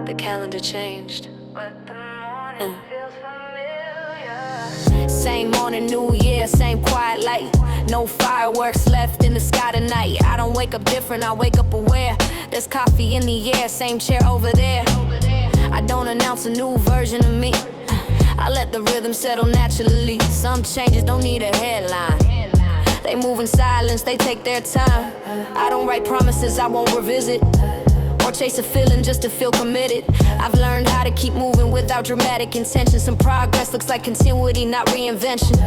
The calendar changed, but the morning feels familiar. Same morning, new year, same quiet light. No fireworks left in the sky tonight. I don't wake up different, I wake up aware. There's coffee in the air, same chair over there. I don't announce a new version of me. I let the rhythm settle naturally. Some changes don't need a headline. They move in silence, they take their time. I don't write promises I won't revisit, or chase a feeling just to feel committed. I've learned how to keep moving without dramatic intention. Some progress looks like continuity, not reinvention.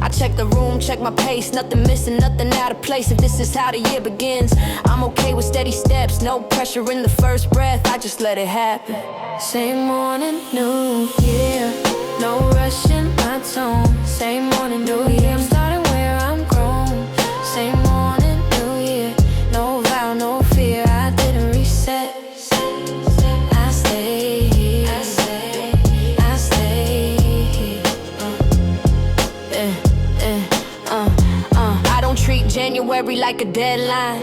I check the room, check my pace. Nothing missing, nothing out of place. If this is how the year begins, I'm okay with steady steps. No pressure in the first breath, I just let it happen. Same morning, new year. No rush in my tone. Same morning, new year. I'm starting where I'm grown. Same morning, new year. No vow, no fear. I didn't reset. I stay here. I stay here. I don't treat January like a deadline,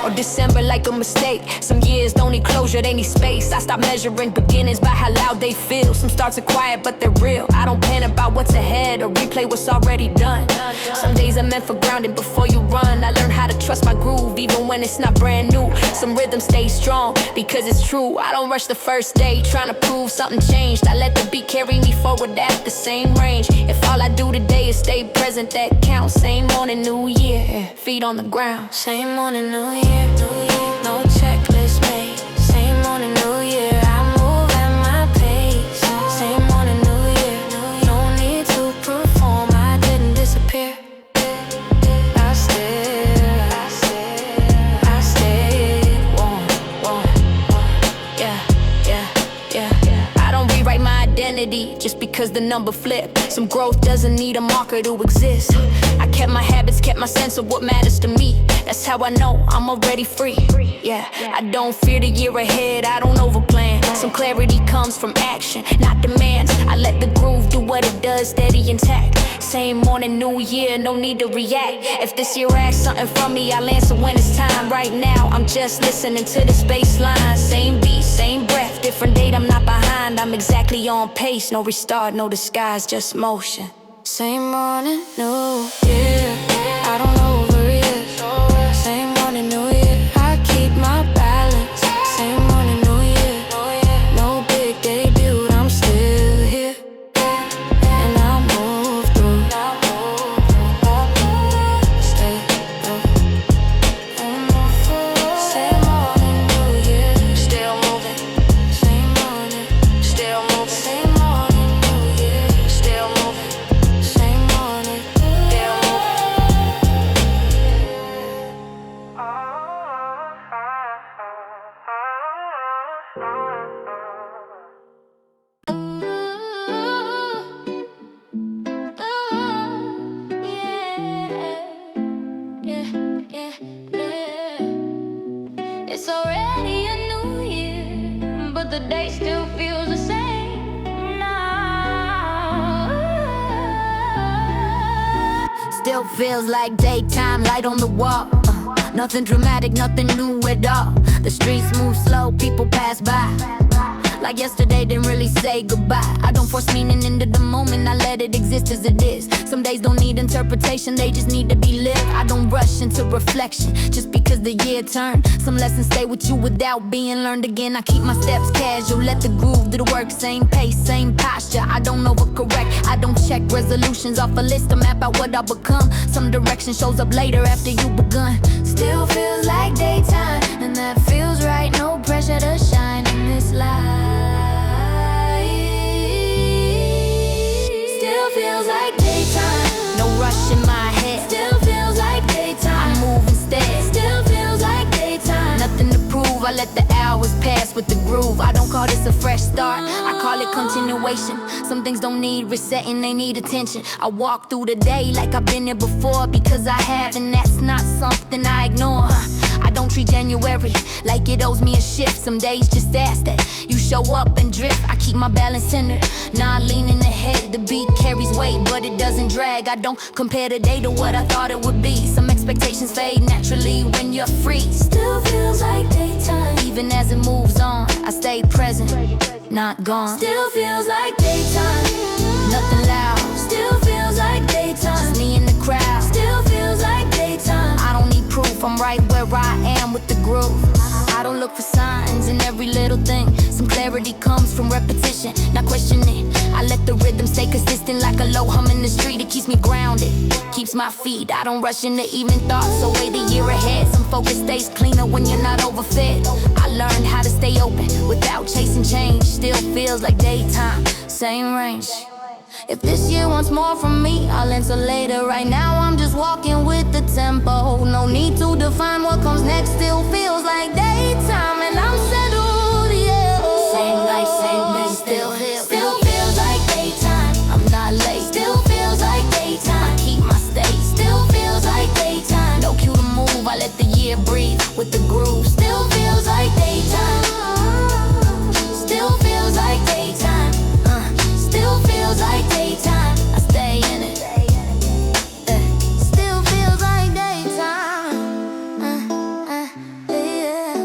or December like a mistake. Some years don't need closure, they need space. I stop measuring beginnings by how loud they feel. Some starts are quiet, but they're real. I don't panic about what's ahead or replay what's already done. Some days are meant for grounding before you run. I learn how to trust my groove, even when it's not brand new. Some rhythm stays strong, because it's true. I don't rush the first day, trying to prove something changed. I let the beat carry me forward at the same range. If all I do today is stay present, that counts. Same morning, new year, feet on the ground. Same morning, new year, no checklist made. Same morning, new year, I move at my pace. Same morning, new year, no need to perform, I didn't disappear. I stayed warm, yeah. I don't rewrite my identity just because the number flipped. Some growth doesn't need a marker to exist. I kept my habits, kept my sense of what matters to me. That's how I know I'm already free. Yeah, I don't fear the year ahead, I don't overplan. Some clarity comes from action, not demands. I let the groove do what it does, steady intact. Same morning, new year, no need to react. If this year asks something from me, I'll answer when it's time. Right now, I'm just listening to this bass line. Same beat, same breath, different date, I'm not behind. I'm exactly on pace, no restart, no disguise, just motion. Same morning, new year, I don't overreact. Same morning, new year, I keep my balance. Same morning, new year, no big debut, I'm still here. And I'll move through, stay Same morning, new year, still moving. Same morning, still moving. Same morning, new year, still moving. Same morning, still It's already a new year, but the day still feels the same now. Still feels like daytime, light on the wall. Nothing dramatic, nothing new at all. The streets move slow, people pass by. Like yesterday, didn't really say goodbye. I don't force meaning into the moment, I let it exist as it is. Some days don't need interpretation, they just need to be lived. I don't rush into reflection, just because the year turned. Some lessons stay with you without being learned again. I keep my steps casual, let the groove do the work. Same pace, same posture, I don't overcorrect. I don't check resolutions off a list to map out what I'll become. Some direction shows up later after you begun. Still feels like daytime, and that feels right. No pressure to shine in this light. Still feels like daytime, no rush in my head. Still feels like daytime, I move instead. Still feels like daytime, nothing to prove. I let the hours pass with the groove. I don't call this a fresh start, I call it continuation. Some things don't need resetting, they need attention. I walk through the day like I've been here before, because I have, and that's not something I ignore. I don't treat January like it owes me a shift. Some days just ask that you show up and drift. I keep my balance centered, not leaning ahead. The beat carries weight, but it doesn't drag. I don't compare the day to what I thought it would be. Some expectations fade naturally when you're free. Still feels like daytime, even as it moves on, I stay present. not gone. Still feels like daytime. Nothing loud. Still feels like daytime. Just me in the crowd. Still feels like daytime. I don't need proof, I'm right where I am with the groove. I don't look for signs in every little thing. Some clarity comes from repetition, not questioning. I let the rhythm stay consistent like a low hum in the street. It keeps me grounded, keeps my feet. I don't rush into evening thoughts, so wait the year ahead. Some focus stays cleaner when you're not overfed. I learned how to stay open without chasing change. Still feels like daytime, same range. If this year wants more from me, I'll answer later. Right now I'm just walking with the tempo. No need to define what comes next. Still feels like daytime and I'm settled, yeah. Same life, same thing, still feels like daytime. I'm not late. Still feels like daytime. I keep my state. Still feels like daytime. No cue to move, I let the year breathe with the groove. Still feels like daytime. Still feels like daytime. Still feels like daytime. I stay in it. Still feels like daytime. Yeah.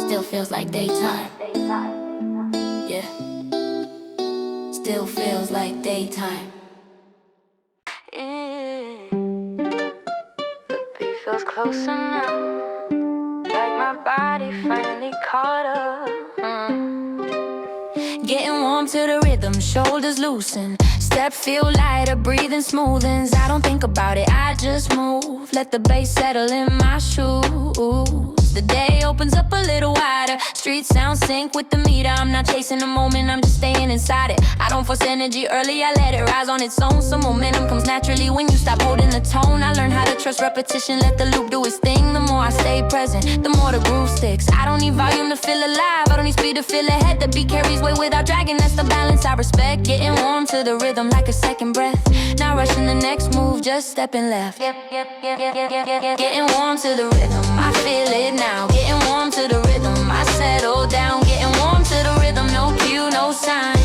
Still feels like daytime. Yeah. Still feels like daytime. The beat feels closer now. Like my body finally caught up. Getting warm to the rhythm, shoulders loosen. Step feel lighter, breathing smoothens. I don't think about it, I just move. Let the bass settle in my shoes. The day opens up a little wider. Street sound sync with the meter. I'm not chasing the moment, I'm just staying inside it. I don't force energy early, I let it rise on its own. Some momentum comes naturally when you stop holding the tone. I learned how to trust repetition, let the loop do its thing. The more I stay present, the more the groove sticks. I don't need volume to feel alive, I don't need speed to feel ahead. The beat carries weight without dragging, that's the balance I respect. Getting warm to the rhythm like a second breath. Not rushing the next move, just stepping left. Getting warm to the rhythm, I feel it now. Getting warm to the rhythm, I settle down. Getting warm to the rhythm, no cue, no sign.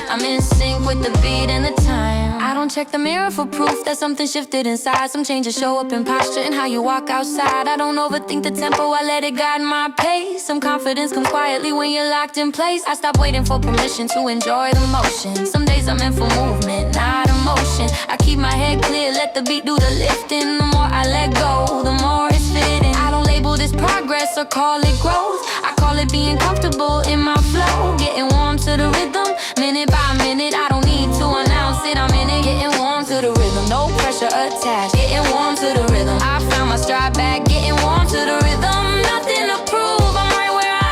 I'm in sync with the beat and the time. I don't check the mirror for proof that something shifted inside. Some changes show up in posture and how you walk outside. I don't overthink the tempo, I let it guide my pace. Some confidence comes quietly when you're locked in place. I stop waiting for permission to enjoy the motion. Some days I'm in for movement, not emotion. I keep my head clear, let the beat do the lifting. The more I let go, the more it's fitting. I don't label this progress or call it growth. I call it being comfortable in my flow. Getting warm to the rhythm, minute by minute. I don't need to announce it, I'm in it. Getting warm to the rhythm, no pressure attached. Getting warm to the rhythm, I found my stride back. Getting warm to the rhythm, nothing to prove. I'm right where I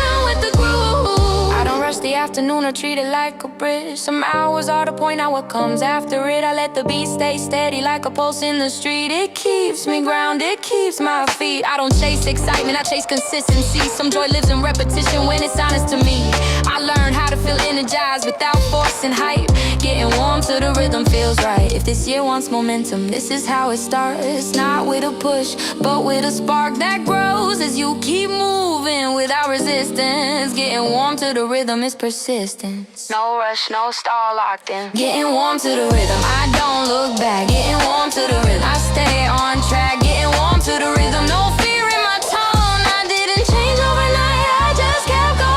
am with the groove. I don't rush the afternoon or treat it like a bridge. Some hours are to point out what comes after it. I let the beat stay steady like a pulse in the street. It keeps me grounded, keeps my feet. I don't chase excitement, I chase consistency. Some joy lives in repetition when it's honest to me. I learned how to feel energized without forcing hype. Getting warm to the rhythm feels right. If this year wants momentum, this is how it starts. Not with a push, but with a spark that grows as you keep moving without resistance. Getting warm to the rhythm is persistence. No rush, no stall, locked in. Getting warm to the rhythm, I don't look back. Getting warm to the rhythm, I stay on track. Getting warm to the rhythm, no fear in my tone. I didn't change overnight, I just kept going.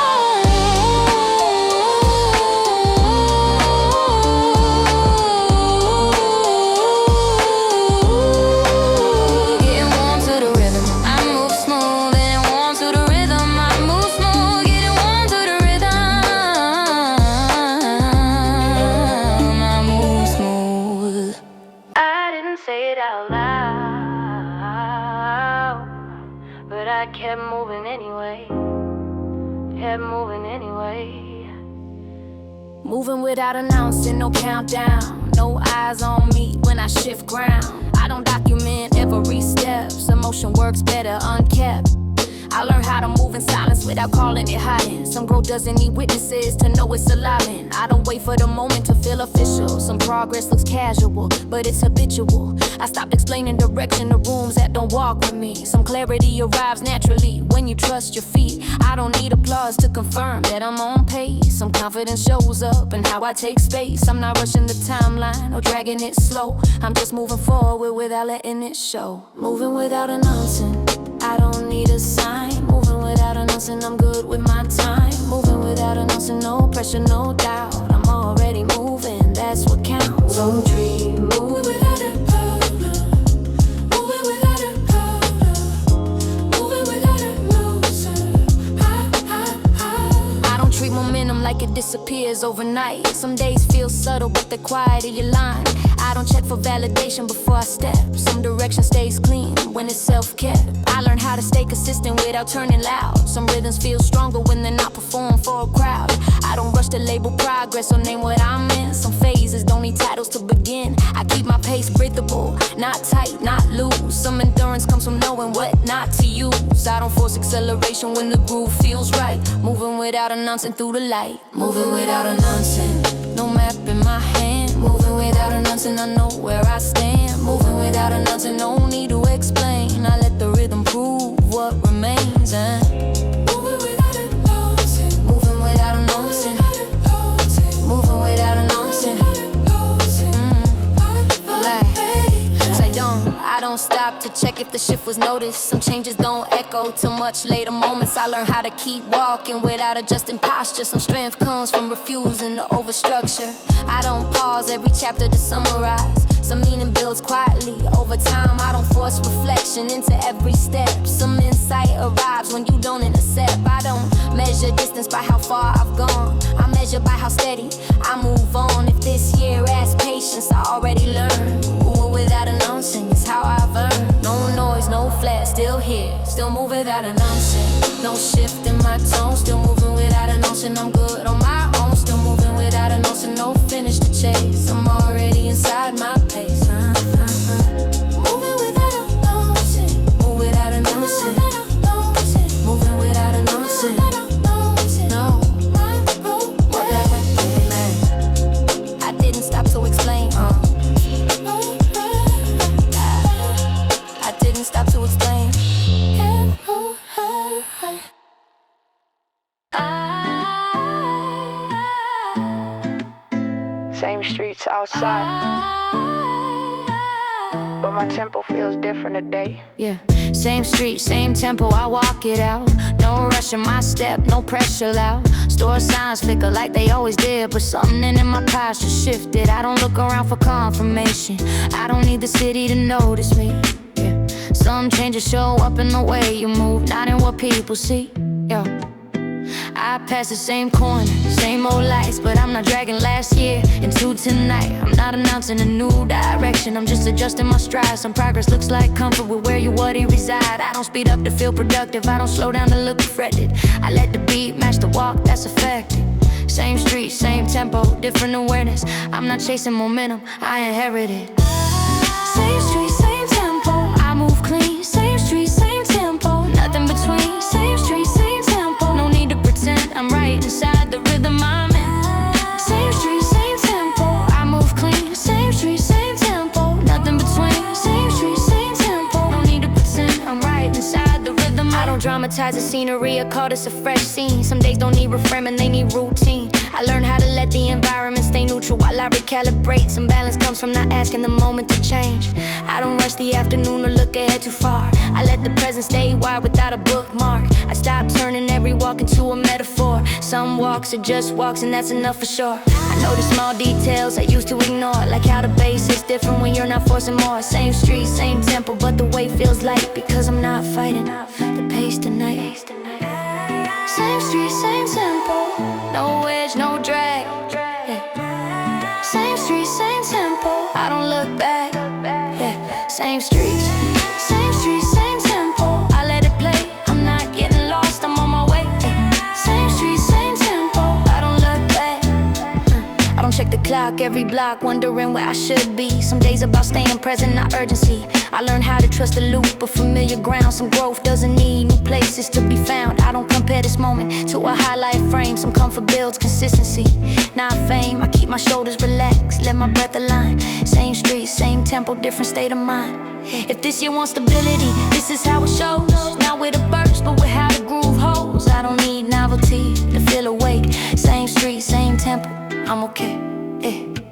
Getting warm to the rhythm, I move smooth. Getting warm to the rhythm, I move smooth. Getting warm to the rhythm, I move smooth. I didn't say it out loud, but I kept moving anyway. Kept moving anyway. Moving without announcing, no countdown. No eyes on me when I shift ground. I don't document every step. Some motion works better unkept. I learned how to move in silence without calling it hiding. Some growth doesn't need witnesses to know it's alive. I don't wait for the moment to feel official. Some progress looks casual, but it's habitual. I stopped explaining direction to rooms that don't walk with me. Some clarity arrives naturally when you trust your feet. I don't need applause to confirm that I'm on pace. Some confidence shows up in how I take space. I'm not rushing the timeline or dragging it slow. I'm just moving forward without letting it show. Moving without announcing, I don't need a sign. Moving without announcing, I'm good with my time. Moving without announcing, no pressure, no doubt. I'm already moving, that's what counts. So dream, moving without a problem, moving without a problem, moving without a loser. I don't treat momentum like it disappears overnight. Some days feel subtle, but they're quiet in your line. I don't check for validation before I step. Some direction stays clean when it's self-kept. I learned how to stay consistent without turning loud. Some rhythms feel stronger when they're not performed for a crowd. I don't rush to label progress or name what I'm in. Some phases don't need titles to begin. I keep my pace breathable, not tight, not loose. Some endurance comes from knowing what not to use. I don't force acceleration when the groove feels right. Moving without announcing through the light. Moving without announcing, no map in my hand. Moving without announcing, I know where I stand. Moving without announcing, no need to explain. I let the rhythm prove what remains. Moving without announcing, moving without announcing, moving without announcing. I don't stop to check if the shift was noticed. Some changes don't echo till much later moments. I learn how to keep walking without adjusting posture. Some strength comes from refusing to overstructure. I don't pause every chapter to summarize. Some meaning builds quietly over time. I don't force reflection into every step. Some insight arrives when you don't intercept. I don't measure distance by how far I've gone. I measure by how steady I move on. If this year asks patience, I already learned. Moving without announcing is how I've earned. No noise, no flash, still here. Still move without announcing. No shift in my tone. Still moving without announcing. I'm good on my own. Still moving without announcing. No finish to chase. I'm already inside my pace. Moving without announcing. Move without announcing. Moving without announcing. No. I didn't stop to explain. I didn't stop to explain. Same streets outside, but my tempo feels different today. Yeah, same street, same tempo, I walk it out. No rush in my step, no pressure loud. Store signs flicker like they always did, but something in my posture shifted. I don't look around for confirmation. I don't need the city to notice me. Yeah, some changes show up in the way you move, not in what people see. Yeah, I pass the same corner, same old lights, but I'm not dragging last year into tonight. I'm not announcing a new direction, I'm just adjusting my stride. Some progress looks like comfort with where you already reside. I don't speed up to feel productive, I don't slow down to look fretted. I let the beat match the walk, that's effective. Same street, same tempo, different awareness. I'm not chasing momentum, I inherited. Same street, same tempo, I move clean. Same street, same tempo, nothing between. Same street, same tempo, no need to pretend I'm right inside the rhythm I'm in. Same street, same tempo, I move clean. Same street, same tempo, nothing between. Same street, same tempo, no need to pretend I'm right inside the rhythm. I don't dramatize the scenery, I call this a fresh scene. Some days don't need reframing, they need routine. I learned how to let the environment stay neutral while I recalibrate. Some balance comes from not asking the moment to change. I don't rush the afternoon or look ahead too far. I let the present stay wide without a bookmark. I stop turning every walk into a metaphor. Some walks are just walks and that's enough for sure. I notice small details I used to ignore, like how the bass is different when you're not forcing more. Same street, same tempo, but the weight feels light because I'm not fighting the pace tonight. Same street, same tempo, no edge, no drag. Yeah. Same street, same tempo, I don't look back. Yeah. Same street, same tempo, I let it play. I'm not getting lost, I'm on my way. Yeah. Same street, same tempo, I don't look back. I don't check the clock every block, wondering where I should be. Some days about staying present, not urgency. I learned how to trust the loop of familiar ground. Some growth doesn't need new places to be found. I don't compare this moment to a highlight frame. Some comfort builds consistency, not fame. I keep my shoulders relaxed, let my breath align. Same street, same tempo, different state of mind. If this year wants stability, this is how it shows. Not with a burst, but with how the groove holds. I don't need novelty to feel awake. Same street, same tempo, I'm okay.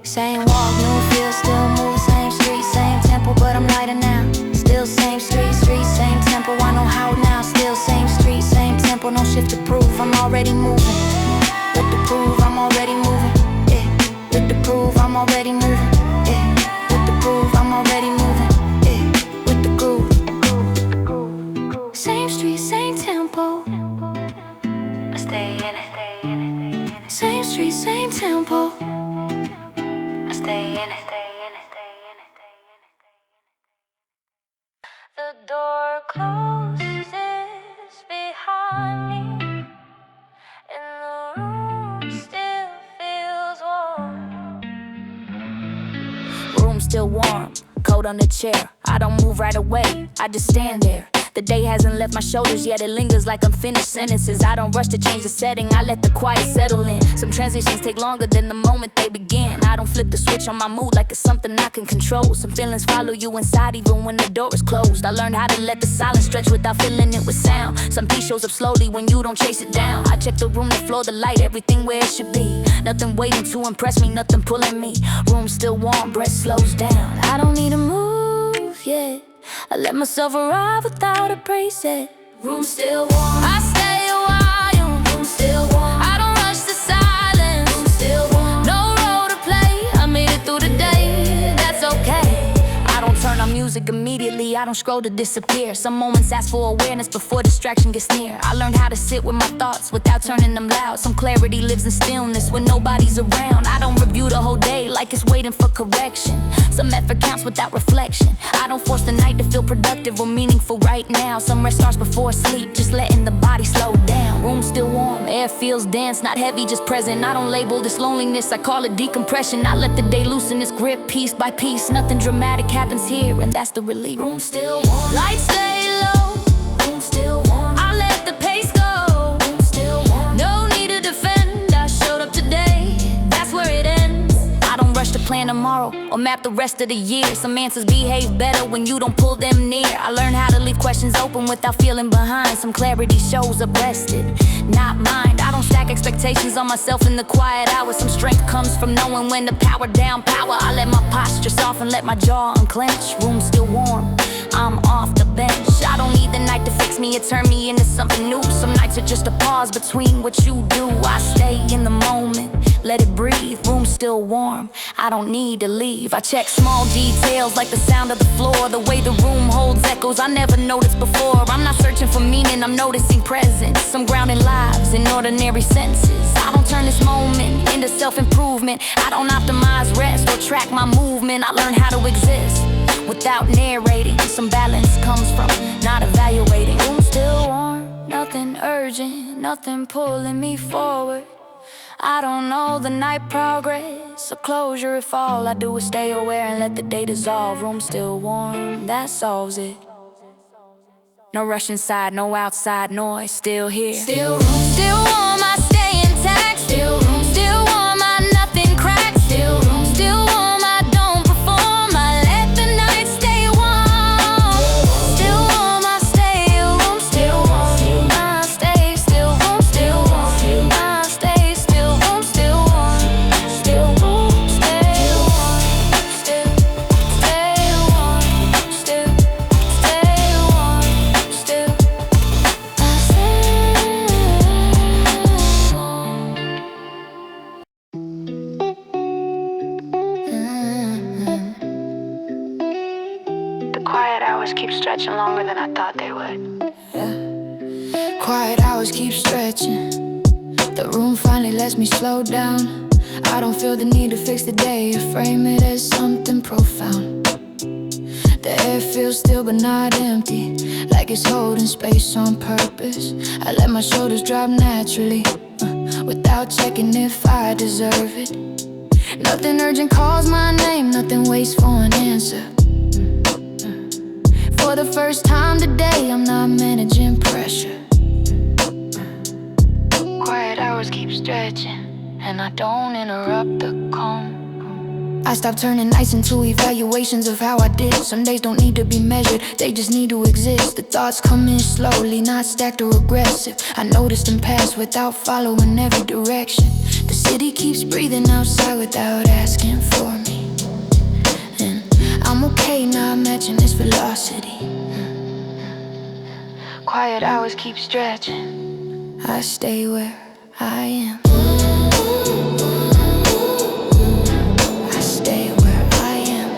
Same walk, new feel, still move. Same street, same tempo, but I'm lighter now. Still same street, same tempo, I know how now. Still same street, same tempo, no shift to prove. I'm already moving. groove, I'm already moving. Yeah, with the groove, I'm already moving. Yeah, with the groove, I'm already moving. Yeah, with the groove. Same street, same tempo. I stay in it. Same street, same tempo. I stay in it. The door closes behind me, and the room still feels warm. Room still warm, coat on the chair. I don't move right away, I just stand there. The day hasn't left my shoulders yet, it lingers like unfinished sentences. I don't rush to change the setting, I let the quiet settle in. Some transitions take longer than the moment they begin. I don't flip the switch on my mood like it's something I can control. Some feelings follow you inside even when the door is closed. I learned how to let the silence stretch without filling it with sound. Some peace shows up slowly when you don't chase it down. I check the room, the floor, the light, everything where it should be. Nothing waiting to impress me, nothing pulling me. Room still warm, breath slows down. I don't need to move yet, I let myself arrive without a preset. Room still warm, I stay a while. Room still warm, I don't rush the silence. Room still warm, no role to play, I made it through the day, that's okay. I don't turn on music immediately, I don't scroll to disappear. Some moments ask for awareness before distraction gets near. I learned how to sit with my thoughts without turning them loud. Some clarity lives in stillness when nobody's around. I don't review the whole day like it's waiting for correction. Some effort counts without reflection. I don't force the night to feel productive or meaningful right now. Some rest starts before sleep, just letting the body slow down. Room still warm, air feels dense, not heavy, just present. I don't label this loneliness, I call it decompression. I let the day loosen its grip piece by piece. Nothing dramatic happens here, and that's the relief. Room still warm, lights stay low. Room still warm, I let the pace go. Room still warm, no need to defend, I showed up today, that's where it ends. I don't rush to plan tomorrow or map the rest of the year. Some answers behave better when you don't pull them near. I learned how to leave questions open without feeling behind. Some clarity shows up rested, not mine. I don't stack expectations on myself in the quiet hours. Some strength comes from knowing when to power down power. I let my posture soften, let my jaw unclench. Room still warm, I'm off the bench. I don't need the night to fix me or turn me into something new. Some nights are just a pause between what you do. I stay in the moment, let it breathe. Room still warm, I don't need to leave. I check small details like the sound of the floor, the way the room holds echoes I never noticed before. I'm not searching for meaning, I'm noticing presence. Some grounding lives in ordinary senses. I don't turn this moment into self-improvement. I don't optimize rest or track my movement. I learn how to exist without narrating. Some balance comes from not evaluating. Room still warm, nothing urgent, nothing pulling me forward. I don't know the night progress or closure if all I do is stay aware and let the day dissolve. Room still warm, that solves it. No rush inside, no outside noise, still here. Still room, still warm, I stay intact. Still room, still warm, I nothing cracks. Still room, still warm, I don't perform. I let the night stay warm. Still warm, I stay. Room still warm, I stay. Still room, still warm, I stay. Still room, still warm. Still room, stay warm. Still stay warm. Still stay warm. Still I stay warm. The quiet hours keep stretching longer than I thought they would. Quiet hours keep stretching. The room finally lets me slow down. I don't feel the need to fix the day or frame it as something profound. The air feels still but not empty, like it's holding space on purpose. I let my shoulders drop naturally, without checking if I deserve it. Nothing urgent calls my name, nothing waits for an answer. For the first time today, I'm not managing pressure. Quiet hours keep stretching, and I don't interrupt the calm. I stop turning nights into evaluations of how I did. Some days don't need to be measured, they just need to exist. The thoughts come in slowly, not stacked or aggressive. I notice them pass without following every direction. The city keeps breathing outside without asking for me, and I'm okay not matching its velocity. Quiet hours keep stretching, I stay where I am. I stay where I am.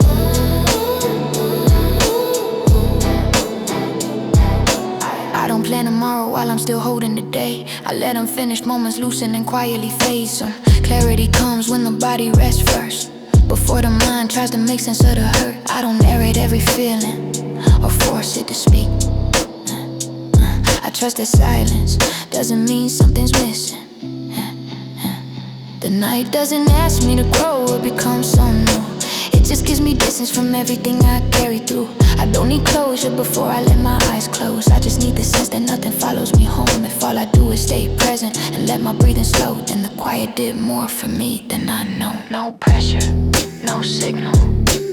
I don't plan tomorrow while I'm still holding the day. I let unfinished moments loosen and quietly fade. Some clarity comes when the body rests first, before the mind tries to make sense of the hurt. I don't narrate every feeling or force it to speak. I trust that silence doesn't mean something's missing. The night doesn't ask me to grow or become so new. It just gives me distance from everything I carry through. I don't need closure before I let my eyes close. I just need the sense that nothing follows me home. If all I do is stay present and let my breathing slow, then the quiet did more for me than I know. No pressure, no signal,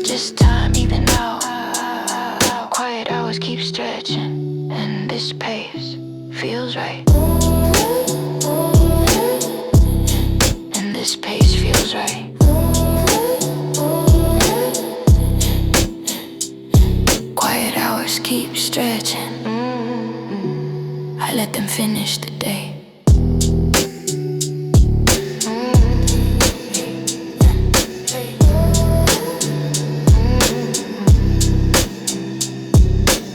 just time even out. Quiet hours keep stretching, and this pace feels right. And this pace feels right. Quiet hours keep stretching. I let them finish the day.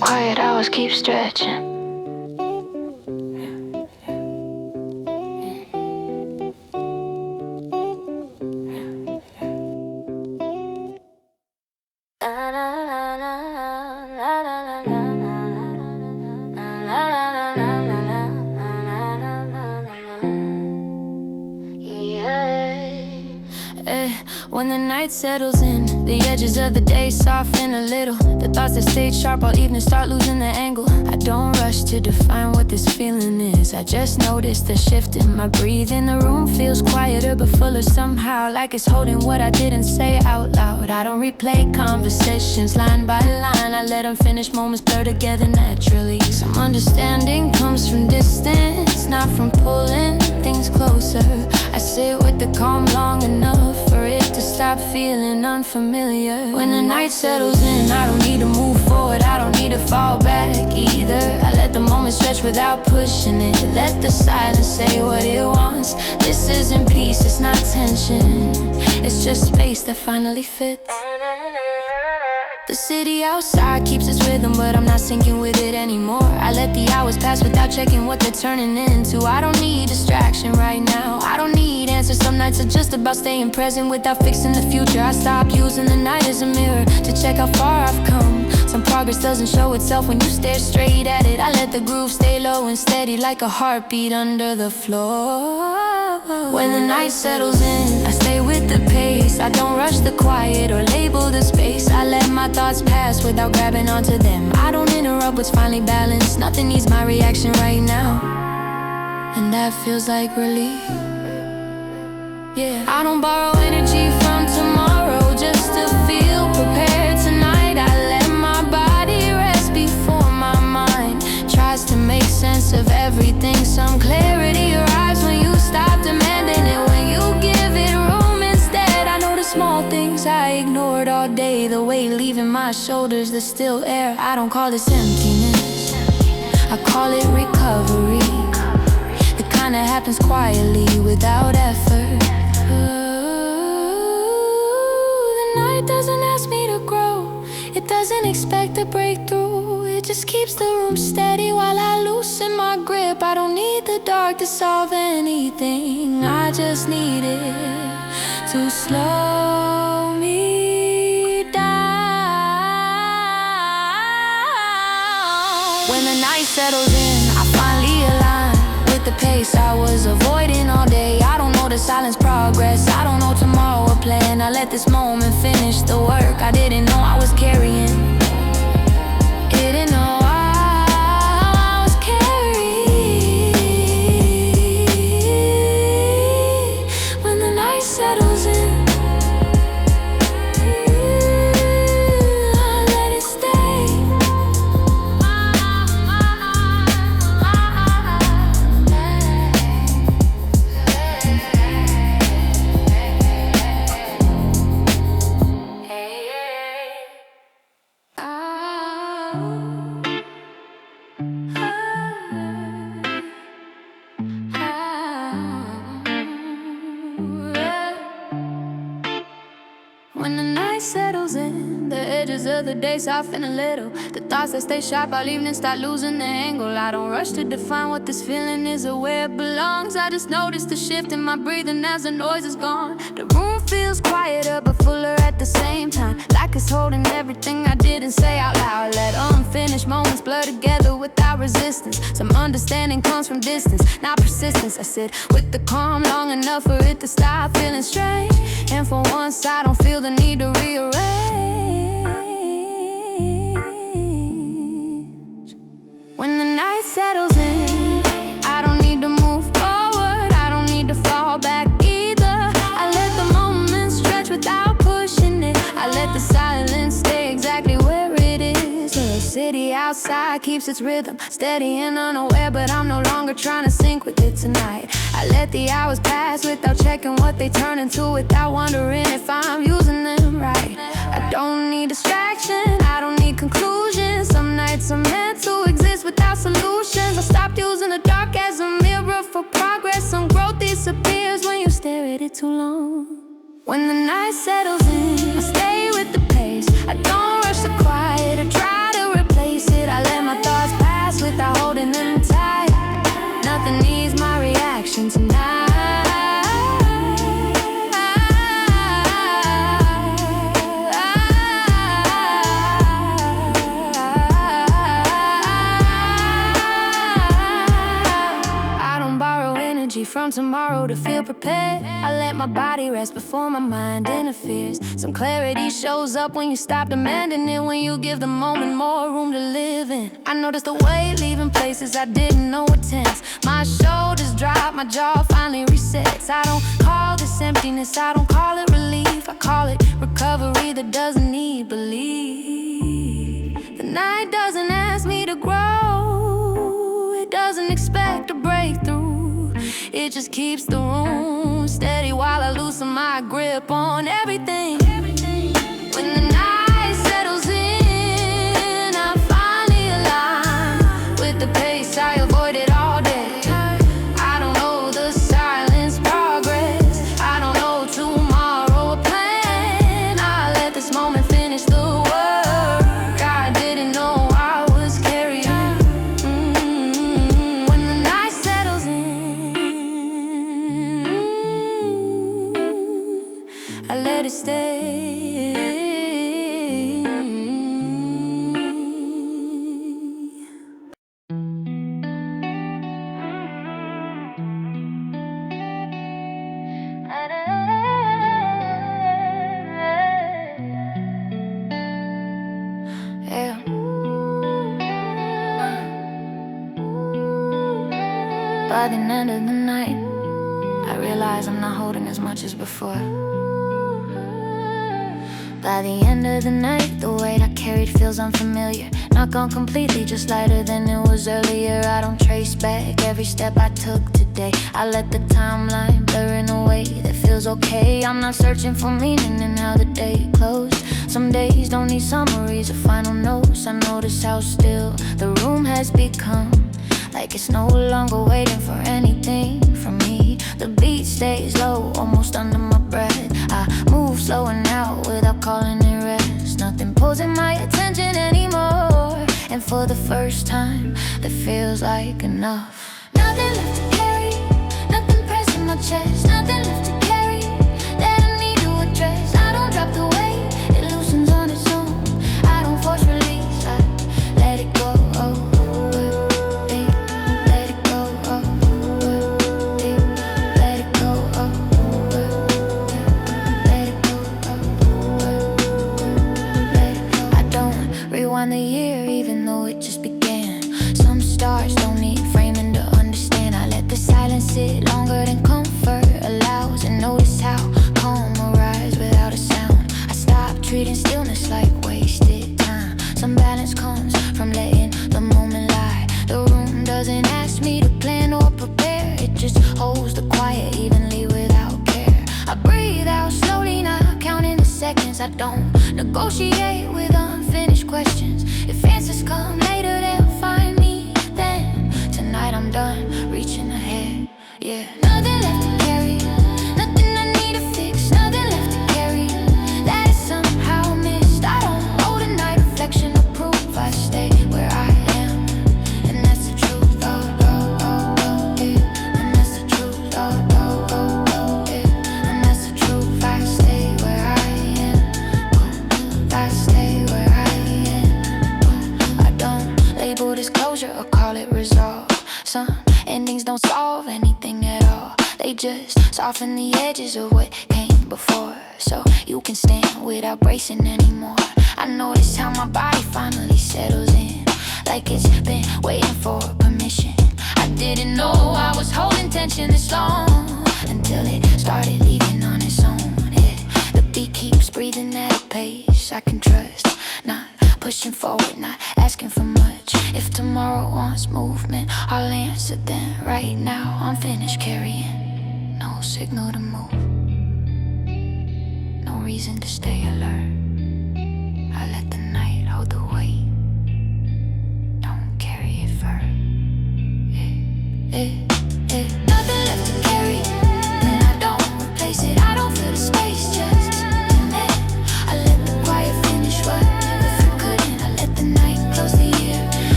Quiet hours keep stretching. When the night settles in, the edges of the day soften a little. The thoughts that stayed sharp all evening start losing their angle. I don't rush to define what this feeling is. I just notice the shift in my breathing. The room feels quieter but fuller somehow, like it's holding what I didn't say out loud. I don't replay conversations line by line. I let unfinished moments blur together naturally. Some understanding comes from distance, not from pulling things closer. I sit with the calm long enough for it to stop feeling unfamiliar. When the night settles in, I don't need to move forward, I don't need to fall back either. I let the moment stretch without pushing it. Let the silence say what it wants. This isn't peace, it's not tension. It's just space that finally fits. The city outside keeps its rhythm, but I'm not syncing with it anymore. I let the hours pass without checking what they're turning into. I don't need distraction right now, I don't need answers. Some nights are just about staying present without fixing the future. I stopped using the night as a mirror to check how far I've come. Some progress doesn't show itself when you stare straight at it. I let the groove stay low and steady like a heartbeat under the floor. When the night settles in, I stay with the pace. I don't rush the quiet or label the space. I let my thoughts pass without grabbing onto them. I don't interrupt what's finally balanced. Nothing needs my reaction right now, and that feels like relief. Yeah, I don't borrow energy from tomorrow just to feel prepared tonight. I let my body rest before my mind tries to make sense of everything. Some clarity arrives when you stop demanding it, when you give it room instead. I know the small things I ignored all day, the weight leaving my shoulders, the still air. I don't call this emptiness, I call it recovery. The kind that happens quietly without effort. The night doesn't ask me to grow, it doesn't expect a breakthrough. It just keeps the room steady while I loosen my grip. I don't need the dark to solve anything, I just need it to slow me down. When the night settles in, I finally align with the pace I was avoiding all day. I don't know the silence progress, I don't know tomorrow a plan. I let this moment finish the work I didn't know I was carrying. Didn't know I was carrying. When the night settles in, I let it stay. of the day soften a little. The thoughts that stay sharp all evening start losing their angle. I don't rush to define what this feeling is or where it belongs. I just notice the shift in my breathing as the noise is gone. The room feels quieter but fuller at the same time, like it's holding everything I didn't say out loud. Let unfinished moments blur together without resistance. Some understanding comes from distance, not persistence. I sit with the calm long enough for it to stop feeling strange, and for once I don't feel the need to rearrange. When the night settles in, I don't need to move forward, I don't need to fall back either. I let the moment stretch without pushing it. I let the silence stay exactly where it is. The city outside keeps its rhythm, steady and unaware, but I'm no longer trying to sync with it tonight. I let the hours pass without checking what they turn into, without wondering if I'm using them right. I don't need distraction, I don't need conclusions. Some nights are meant to exist without solutions. I stopped using the dark as a mirror for progress. Some growth disappears when you stare at it too long. When the night settles in, I stay with the pace. I don't rush the quiet or try to replace it. I let my thoughts pass without holding them tight. Nothing needs my reaction tonight. From tomorrow to feel prepared, I let my body rest before my mind interferes. Some clarity shows up when you stop demanding it, when you give the moment more room to live in. I noticed the weight leaving places I didn't know were tense. My shoulders drop, my jaw finally resets. I don't call this emptiness, I don't call it relief, I call it recovery that doesn't need belief. The night doesn't ask me to grow, it doesn't expect a breakthrough. It just keeps the room steady while I loosen my grip on everything. When the night settles in, I finally align with the pace I avoided all day. I don't know the silence progress, I don't know tomorrow a plan. I let this moment finish the work I didn't know I was carrying. When the night settles in, I let it stay. Yeah. By the end of the night, I realize I'm not holding as much as before. By the end of the night, the weight I carried feels unfamiliar. Not gone completely, just lighter than it was earlier. I don't trace back every step I took today. I let the timeline blur in a way that feels okay. I'm not searching for meaning in how the day closed. Some days don't need summaries or final notes. I notice how still the room has become, like it's no longer waiting for anything from me. The beat stays low, almost under my breath. I move slowing out without calling it rest. Nothing pulls in my attention anymore, and for the first time, that feels like enough. Nothing left to carry, nothing pressing my chest. Nothing left to carry that I need to address. I don't drop the weight, it loosens on its own. I don't force release, I let it go. The year, even though it just began. Some stars don't need framing to understand. I let the silence sit longer than comfort allows, and notice how calm arrives without a sound. I stop treating stillness like wasted time. Some balance comes from letting the moment lie. The room doesn't ask me to plan or prepare, it just holds the quiet evenly without care. I breathe out slowly, not counting the seconds. I don't negotiate with unfinished questions. If answers come later, they'll find me then. Tonight I'm done reaching ahead. Yeah, nothing left to carry, nothing I need to fix, nothing left to carry that is somehow missed. I don't hold a night closure or call it resolve. Some endings don't solve anything at all. They just soften the edges of what came before. So you can stand without bracing anymore. I notice how my body finally settles in, like it's been waiting for permission. I didn't know I was holding tension this long until it started leaving on its own. Yeah, the beat keeps breathing at a pace I can trust, not pushing forward, not asking for much. If tomorrow wants movement, I'll answer then. Right now I'm finished carrying, no signal to move, no reason to stay alert.